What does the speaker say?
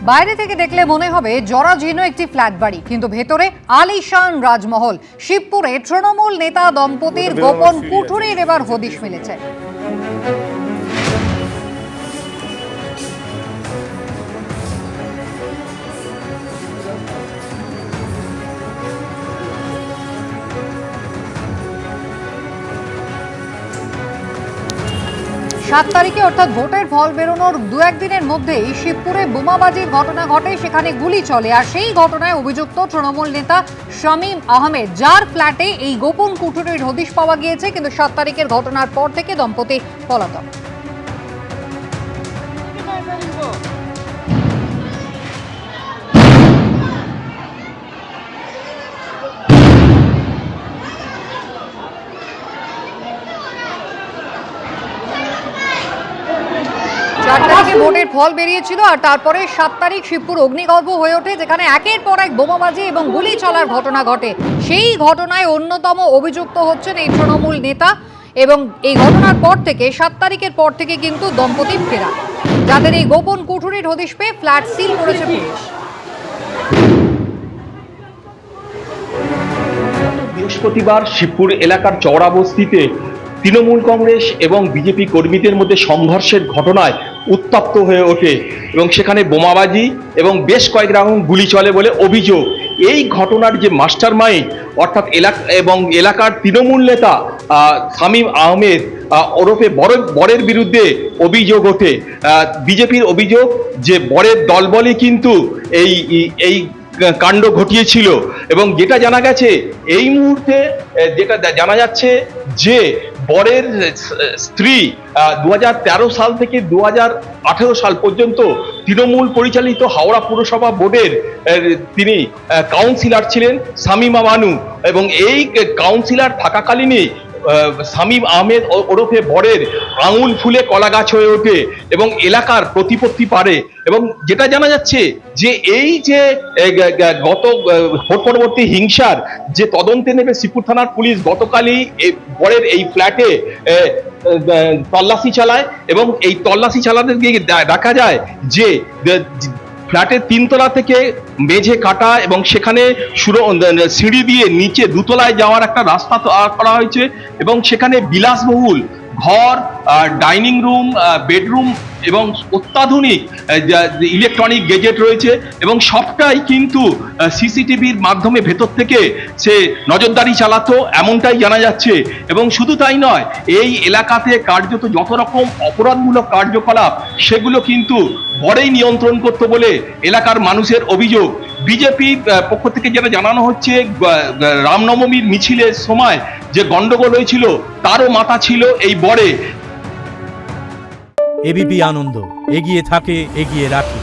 বাইরে থেকে দেখলে মনে হবে জরাজীর্ণ একটি ফ্ল্যাট বাড়ি, কিন্তু ভেতরে আলিশান রাজমহল। শিবপুরে তৃণমূল নেতা দম্পতির গোপন কুঠুরির এবার হদিশ মিলেছে। সাত তারিখে অর্থাৎ ভোটের ফল বেরোনোর দু একদিনের মধ্যেই শিবপুরে বোমাবাজির ঘটনা ঘটে, সেখানে গুলি চলে। আর সেই ঘটনায় অভিযুক্ত তৃণমূল নেতা শামীম আহমেদ, যার ফ্ল্যাটে এই গোপন কুঠুরির হদিশ পাওয়া গিয়েছে। কিন্তু 7 তারিখের ঘটনার পর থেকে দম্পতি পলাতক। ভোটের ফল বেরিয়েছিল আর তারপরে 7 তারিখ শিবপুর অগ্নিগর্ভ হয়ে ওঠে, যেখানে একের পর এক বোমাবাজি এবং গুলি চলার ঘটনা ঘটে। সেই ঘটনায় অন্যতম অভিযুক্ত হচ্ছেন এই তৃণমূল নেতা। এবং এই ঘটনার পর থেকে 7 তারিখের পর থেকে কিন্তু দম্পতি ফেরা, যাদের এই গোপন কুঠুরির হদিশ পেয়ে ফ্ল্যাট সিল করেছে পুলিশ। বৃহস্পতিবার শিবপুর এলাকার চওড়া বস্তিতে তৃণমূল কংগ্রেস এবং বিজেপি কর্মীদের মধ্যে সংঘর্ষের ঘটনায় উত্তপ্ত হয়ে ওঠে এবং সেখানে বোমাবাজি এবং বেশ কয়েক রাউন্ড গুলি চলে বলে অভিযোগ। এই ঘটনার যে মাস্টার মাইন্ড অর্থাৎ এলাকার তৃণমূল নেতা শামীম আহমেদ ওরফে বরের বিরুদ্ধে অভিযোগ ওঠে। বিজেপির অভিযোগ যে বরের দলবলই কিন্তু এই কাণ্ড ঘটিয়েছিল। এবং যেটা জানা গেছে এই মুহূর্তে, যেটা জানা যাচ্ছে যে বরের স্ত্রী 2013 সাল থেকে 2018 সাল পর্যন্ত তৃণমূল পরিচালিত হাওড়া পুরসভা বোর্ডের তিনি কাউন্সিলর ছিলেন, শামীমা বানু। এবং এই কাউন্সিলর থাকাকালীনই শামীম আহমেদ ওরফে বরের আঙুল ফুলে কলা গাছ হয়ে ওঠে এবং এলাকার প্রতিপত্তি পারে। এবং যেটা জানা যাচ্ছে যে এই যে গত ভোট পরবর্তী হিংসার যে তদন্তে নেবে শিবপুর থানার পুলিশ গতকালই বরের এই ফ্ল্যাটে তল্লাশি চালায় এবং এই তল্লাশি চালাতে গিয়ে দেখা যায় যে ফ্ল্যাটের 3 তলা থেকে মেঝে কাটা এবং সেখানে সিঁড়ি দিয়ে নিচে 2 তলায় যাওয়ার একটা রাস্তা করা হয়েছে। এবং সেখানে বিলাসবহুল ঘর, ডাইনিং রুম, বেডরুম এবং অত্যাধুনিক ইলেকট্রনিক গেজেট রয়েছে এবং সবটাই কিন্তু সিসিটিভির মাধ্যমে ভেতর থেকে সে নজরদারি চালাতো, এমনটাই জানা যাচ্ছে। এবং শুধু তাই নয়, এই এলাকাতে কার্যত যত রকম অপরাধমূলক কার্যকলাপ সেগুলো কিন্তু বড়ই নিয়ন্ত্রণ করতো বলে এলাকার মানুষের অভিযোগ। বিজেপির পক্ষ থেকে যেটা জানানো হচ্ছে, রামনবমীর মিছিলের সময় যে গন্ডগোল হয়েছিল তারও মাথা ছিল এই বরে। এবিপি আনন্দ, এগিয়ে থাকে, এগিয়ে রাখে।